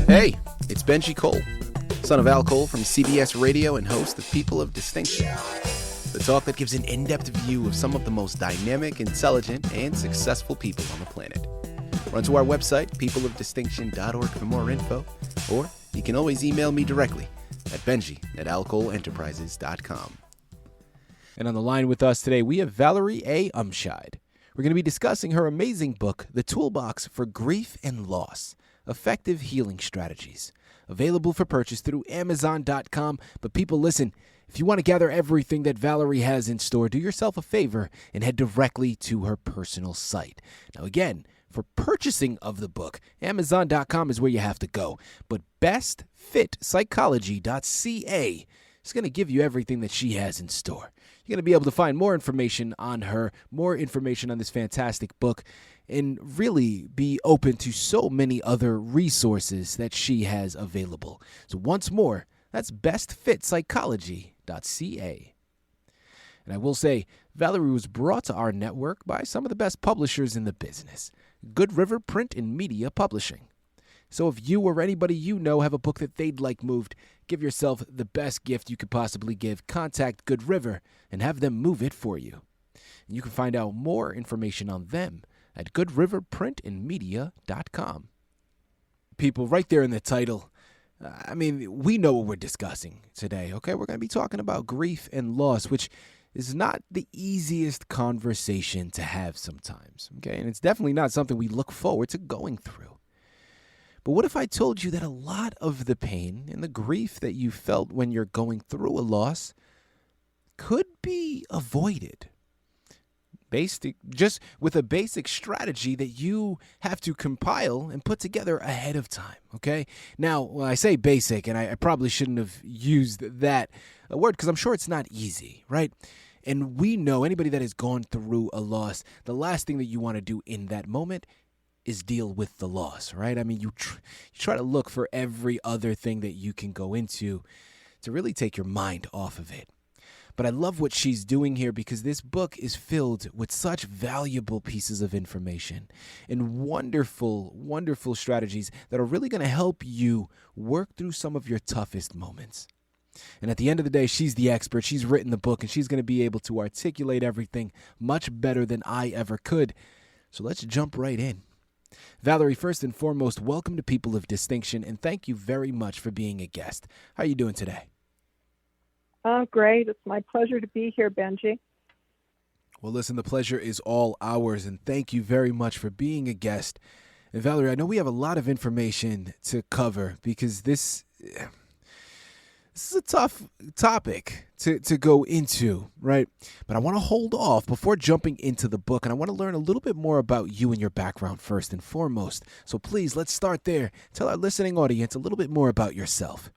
Hey, it's Benjie Cole, son of Al Cole from CBS Radio and host of People of Distinction, the talk that gives an in-depth view of some of the most dynamic, intelligent, and successful people on the planet. Run to our website, peopleofdistinction.org for more info, or you can always email me directly at benji@alcoleenterprises.com. And on the line with us today, we have Valerie A. Umscheid. We're going to be discussing her amazing book, The Toolbox for Grief and Loss, Effective Healing Strategies. Available for purchase through Amazon.com. But people, listen, if you want to gather everything that Valerie has in store, do yourself a favor and head directly to her personal site. Now, again, for purchasing of the book, Amazon.com is where you have to go. But bestfitpsychology.ca is going to give you everything that she has in store. You're going to be able to find more information on her, more information on this fantastic book, and really be open to so many other resources that she has available. So once more, that's bestfitpsychology.ca. And I will say, Valerie was brought to our network by some of the best publishers in the business, Good River Print and Media Publishing. So if you or anybody you know have a book that they'd like moved, give yourself the best gift you could possibly give. Contact Good River and have them move it for you. And you can find out more information on them at goodriverprintandmedia.com. People, right there in the title, we know what we're discussing today, okay? We're going to be talking about grief and loss, which is not the easiest conversation to have sometimes, okay? And it's definitely not something we look forward to going through. But what if I told you that a lot of the pain and the grief that you felt when you're going through a loss could be avoided? Just with a basic strategy that you have to compile and put together ahead of time, okay? Now, when I say basic, and I probably shouldn't have used that word because I'm sure it's not easy, right? And we know anybody that has gone through a loss, the last thing that you want to do in that moment is deal with the loss, right? I mean, you try to look for every other thing that you can go into to really take your mind off of it. But I love what she's doing here because this book is filled with such valuable pieces of information and wonderful, wonderful strategies that are really going to help you work through some of your toughest moments. And at the end of the day, she's the expert. She's written the book, and she's going to be able to articulate everything much better than I ever could. So let's jump right in. Valerie, first and foremost, welcome to People of Distinction, and thank you very much for being a guest. How are you doing today? Oh, great. It's my pleasure to be here, Benjie. Well, listen, the pleasure is all ours, and thank you very much for being a guest. And Valerie, I know we have a lot of information to cover because this is a tough topic to go into, right? But I want to hold off before jumping into the book, and I want to learn a little bit more about you and your background first and foremost. So please, let's start there. Tell our listening audience a little bit more about yourself.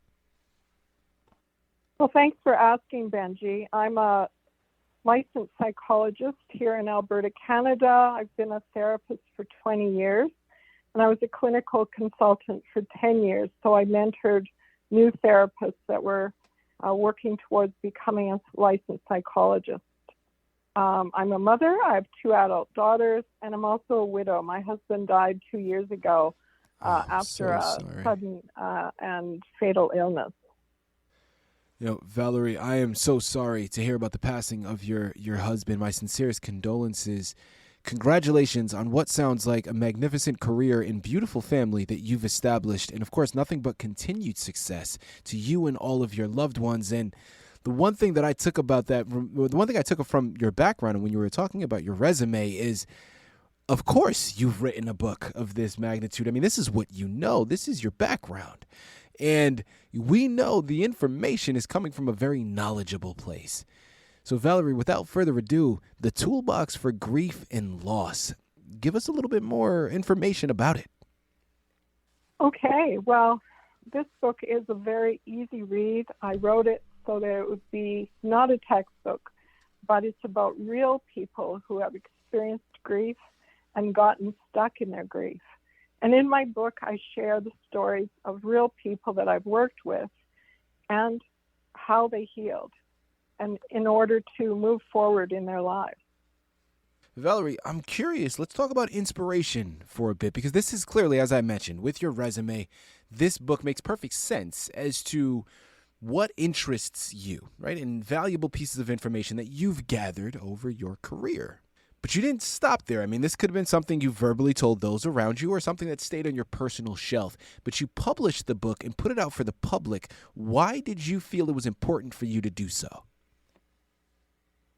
Well, thanks for asking, Benjie. I'm a licensed psychologist here in Alberta, Canada. I've been a therapist for 20 years, and I was a clinical consultant for 10 years. So I mentored new therapists that were working towards becoming a licensed psychologist. I'm a mother. I have 2 adult daughters, and I'm also a widow. My husband died 2 years ago after a sudden and fatal illness. You know, Valerie, I am so sorry to hear about the passing of your husband. My sincerest condolences. Congratulations on what sounds like a magnificent career and beautiful family that you've established. And, of course, nothing but continued success to you and all of your loved ones. And the one thing that I took from your background and when you were talking about your resume is, of course, you've written a book of this magnitude. I mean, this is what you know. This is your background. And we know the information is coming from a very knowledgeable place. So, Valerie, without further ado, The Toolbox for Grief and Loss. Give us a little bit more information about it. Okay. Well, this book is a very easy read. I wrote it so that it would be not a textbook, but it's about real people who have experienced grief and gotten stuck in their grief. And in my book, I share the stories of real people that I've worked with and how they healed, and in order to move forward in their lives. Valerie, I'm curious. Let's talk about inspiration for a bit, because this is clearly, as I mentioned, with your resume, this book makes perfect sense as to what interests you, right? And valuable pieces of information that you've gathered over your career. But you didn't stop there. I mean, this could have been something you verbally told those around you or something that stayed on your personal shelf. But you published the book and put it out for the public. Why did you feel it was important for you to do so?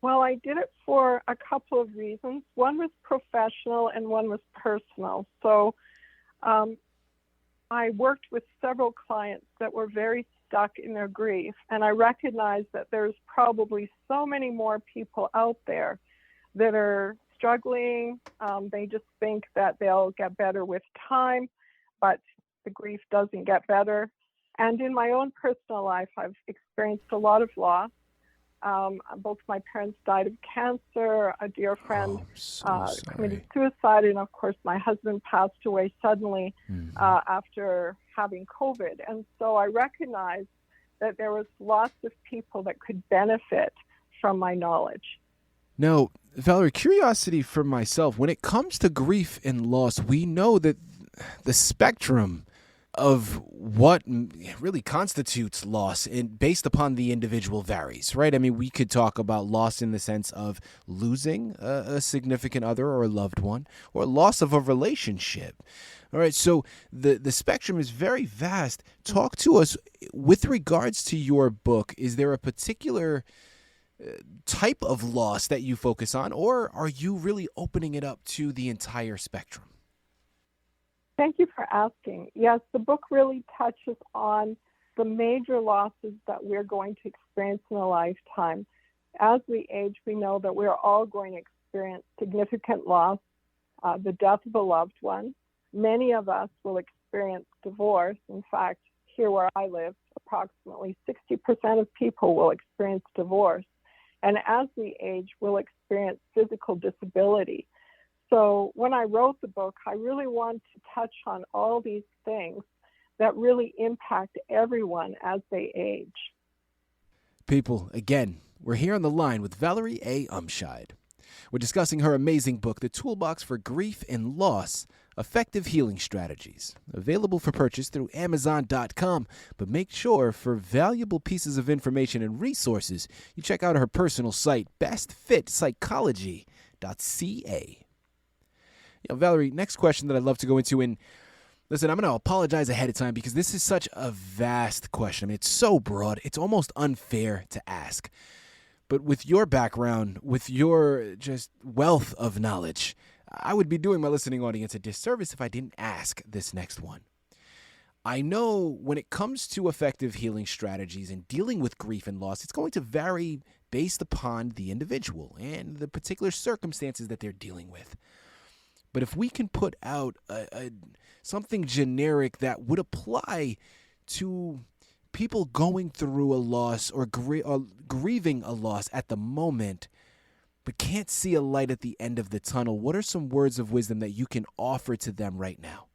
Well, I did it for a couple of reasons. One was professional and one was personal. So I worked with several clients that were very stuck in their grief, and I recognized that there's probably so many more people out there that are struggling. They just think that they'll get better with time, but the grief doesn't get better. And in my own personal life, I've experienced a lot of loss. Both my parents died of cancer. A dear friend committed suicide, and of course, my husband passed away suddenly after having COVID. And so I recognized that there was lots of people that could benefit from my knowledge. Now, Valerie, curiosity for myself, when it comes to grief and loss, we know that the spectrum of what really constitutes loss based upon the individual varies, right? I mean, we could talk about loss in the sense of losing a significant other or a loved one, or loss of a relationship. All right, so the spectrum is very vast. Talk to us with regards to your book. Is there a particular type of loss that you focus on, or are you really opening it up to the entire spectrum? Thank you for asking. Yes, the book really touches on the major losses that we're going to experience in a lifetime. As we age, we know that we're all going to experience significant loss, the death of a loved one. Many of us will experience divorce. In fact, here where I live, approximately 60% of people will experience divorce. And as we age, we'll experience physical disability. So when I wrote the book, I really wanted to touch on all these things that really impact everyone as they age. People, again, we're here on the line with Valerie A. Umscheid. We're discussing her amazing book, The Toolbox for Grief and Loss, Effective Healing Strategies, available for purchase through Amazon.com. But make sure, for valuable pieces of information and resources, you check out her personal site, bestfitpsychology.ca. Valerie, next question that I'd love to go into, and listen, I'm going to apologize ahead of time because this is such a vast question. I mean, it's so broad, it's almost unfair to ask. But with your background, with your just wealth of knowledge, I would be doing my listening audience a disservice if I didn't ask this next one. I know when it comes to effective healing strategies and dealing with grief and loss, it's going to vary based upon the individual and the particular circumstances that they're dealing with. But if we can put out something generic that would apply to people going through a loss or grieving a loss at the moment, but can't see a light at the end of the tunnel, what are some words of wisdom that you can offer to them right now?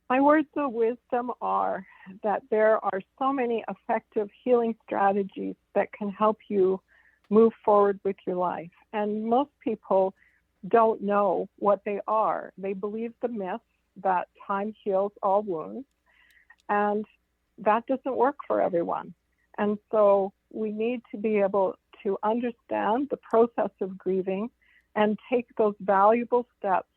My words of wisdom are that there are so many effective healing strategies that can help you move forward with your life. And most people don't know what they are. They believe the myth that time heals all wounds, and that doesn't work for everyone. And so we need to be able to understand the process of grieving and take those valuable steps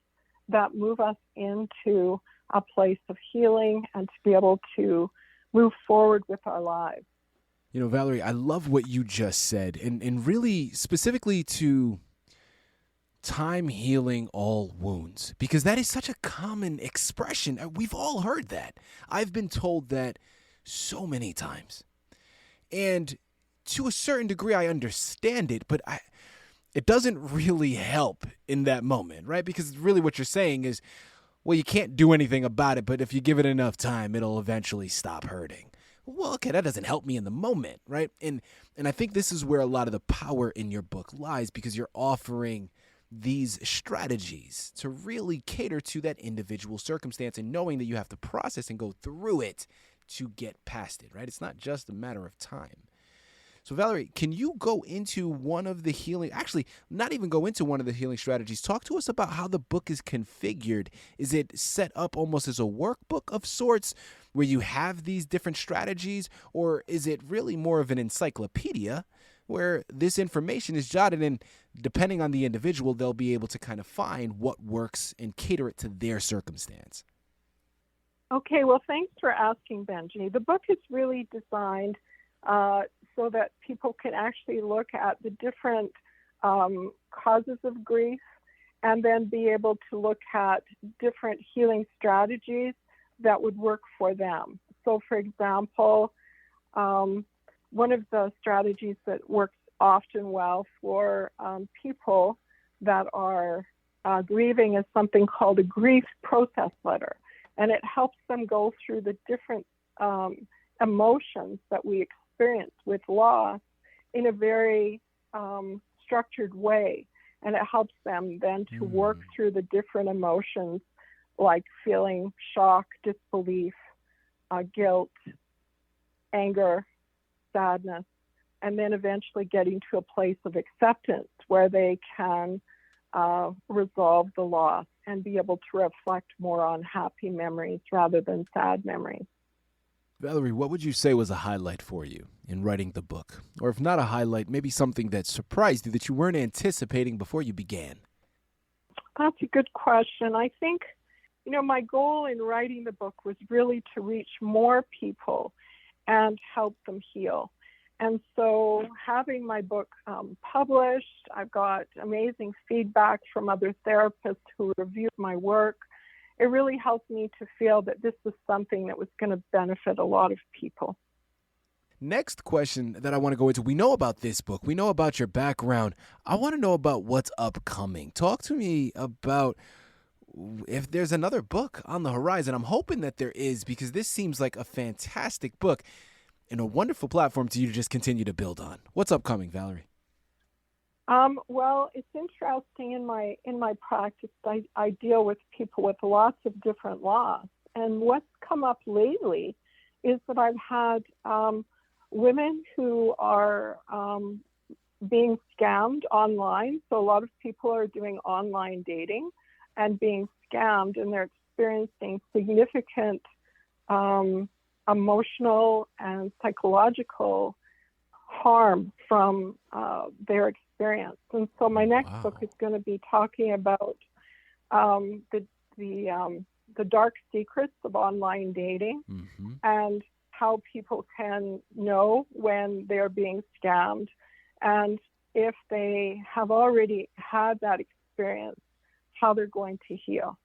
that move us into a place of healing and to be able to move forward with our lives. Valerie, I love what you just said, and really specifically to time healing all wounds, because that is such a common expression. We've all heard that. I've been told that so many times. And to a certain degree, I understand it, but it doesn't really help in that moment, right? Because really what you're saying is, well, you can't do anything about it, but if you give it enough time, it'll eventually stop hurting. Well, okay, that doesn't help me in the moment, right? And I think this is where a lot of the power in your book lies, because you're offering these strategies to really cater to that individual circumstance and knowing that you have to process and go through it to get past it, right? It's not just a matter of time. So, Valerie, can you go into one of the actually, not even go into one of the healing strategies. Talk to us about how the book is configured. Is it set up almost as a workbook of sorts where you have these different strategies, or is it really more of an encyclopedia where this information is jotted in? Depending on the individual, they'll be able to kind of find what works and cater it to their circumstance. Okay, well, thanks for asking, Benjie. The book is really designed so that people can actually look at the different causes of grief and then be able to look at different healing strategies that would work for them. So, for example, one of the strategies that works often well for people that are grieving is something called a grief process letter. And it helps them go through the different emotions that we experience with loss in a very structured way. And it helps them then to work through the different emotions like feeling shock, disbelief, guilt, anger, sadness, and then eventually getting to a place of acceptance where they can resolve the loss and be able to reflect more on happy memories rather than sad memories. Valerie, what would you say was a highlight for you in writing the book? Or if not a highlight, maybe something that surprised you that you weren't anticipating before you began? That's a good question. I think, my goal in writing the book was really to reach more people and help them heal. And so having my book published, I've got amazing feedback from other therapists who reviewed my work. It really helped me to feel that this was something that was going to benefit a lot of people. Next question that I want to go into, we know about this book, we know about your background. I want to know about what's upcoming. Talk to me about if there's another book on the horizon. I'm hoping that there is, because this seems like a fantastic book and a wonderful platform to you to just continue to build on. What's upcoming, Valerie? Well, it's interesting in my practice. I deal with people with lots of different loss, and what's come up lately is that I've had women who are being scammed online. So a lot of people are doing online dating and being scammed, and they're experiencing significant emotional and psychological harm from their experience. And so my next book is going to be talking about the dark secrets of online dating and how people can know when they're being scammed, and if they have already had that experience, how they're going to heal.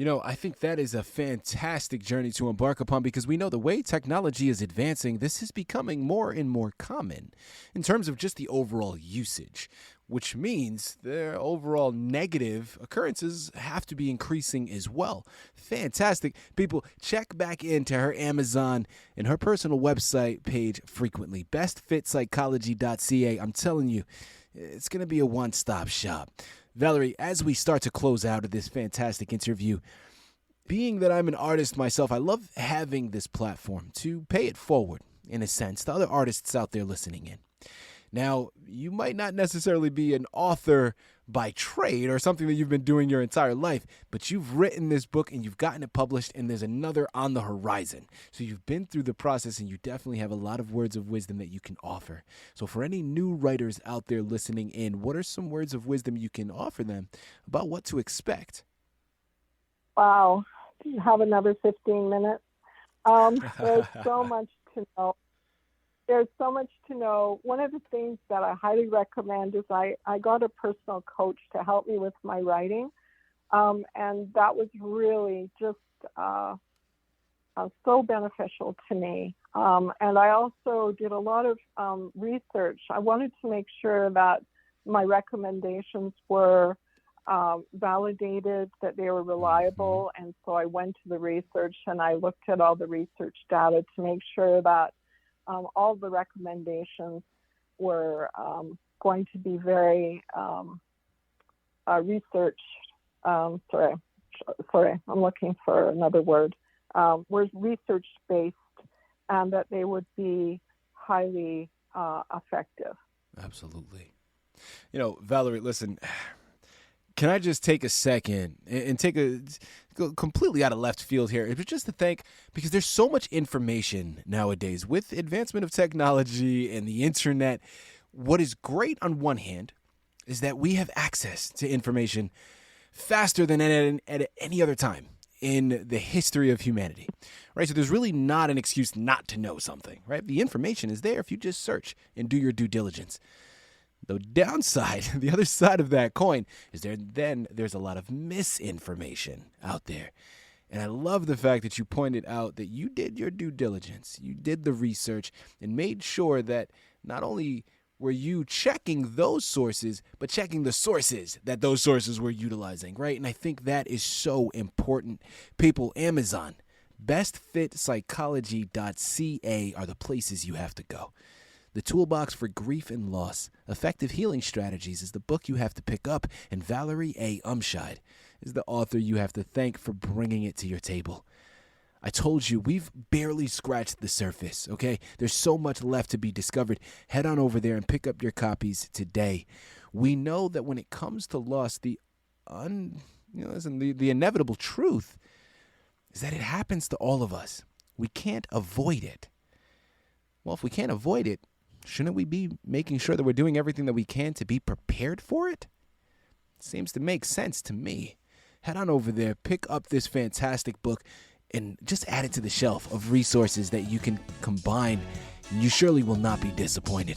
I think that is a fantastic journey to embark upon, because we know the way technology is advancing, this is becoming more and more common in terms of just the overall usage, which means their overall negative occurrences have to be increasing as well. Fantastic. People, check back into her Amazon and her personal website page frequently, bestfitpsychology.ca. I'm telling you, it's going to be a one-stop shop. Valerie, as we start to close out of this fantastic interview, being that I'm an artist myself, I love having this platform to pay it forward, in a sense, to other artists out there listening in. Now, you might not necessarily be an author by trade or something that you've been doing your entire life, but you've written this book and you've gotten it published, and there's another on the horizon. So you've been through the process, and you definitely have a lot of words of wisdom that you can offer. So for any new writers out there listening in, what are some words of wisdom you can offer them about what to expect? Wow. Do you have another 15 minutes? There's so much to know. One of the things that I highly recommend is I got a personal coach to help me with my writing. And that was really just so beneficial to me. And I also did a lot of research. I wanted to make sure that my recommendations were validated, that they were reliable. And so I went to the research and I looked at all the research data to make sure that all the recommendations were going to be very research. Sorry, I'm looking for another word. Were research based, and that they would be highly effective. Absolutely. Valerie, listen, can I just take a second and go completely out of left field here? It was just to thank, because there's so much information nowadays with advancement of technology and the internet. What is great on one hand is that we have access to information faster than at any other time in the history of humanity, right? So there's really not an excuse not to know something, right? The information is there if you just search and do your due diligence. The downside, the other side of that coin, is there's a lot of misinformation out there. And I love the fact that you pointed out that you did your due diligence, you did the research, and made sure that not only were you checking those sources, but checking the sources that those sources were utilizing, right? And I think that is so important. People, Amazon, bestfitpsychology.ca are the places you have to go. The Toolbox for Grief and Loss, Effective Healing Strategies is the book you have to pick up, and Valerie A. Umscheid is the author you have to thank for bringing it to your table. I told you, we've barely scratched the surface, okay? There's so much left to be discovered. Head on over there and pick up your copies today. We know that when it comes to loss, the inevitable truth is that it happens to all of us. We can't avoid it. Well, if we can't avoid it, shouldn't we be making sure that we're doing everything that we can to be prepared for it? Seems to make sense to me. Head on over there, pick up this fantastic book, and just add it to the shelf of resources that you can combine. You surely will not be disappointed.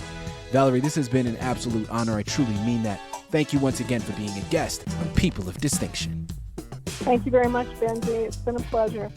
Valerie, this has been an absolute honor. I truly mean that. Thank you once again for being a guest on People of Distinction. Thank you very much, Benjie. It's been a pleasure.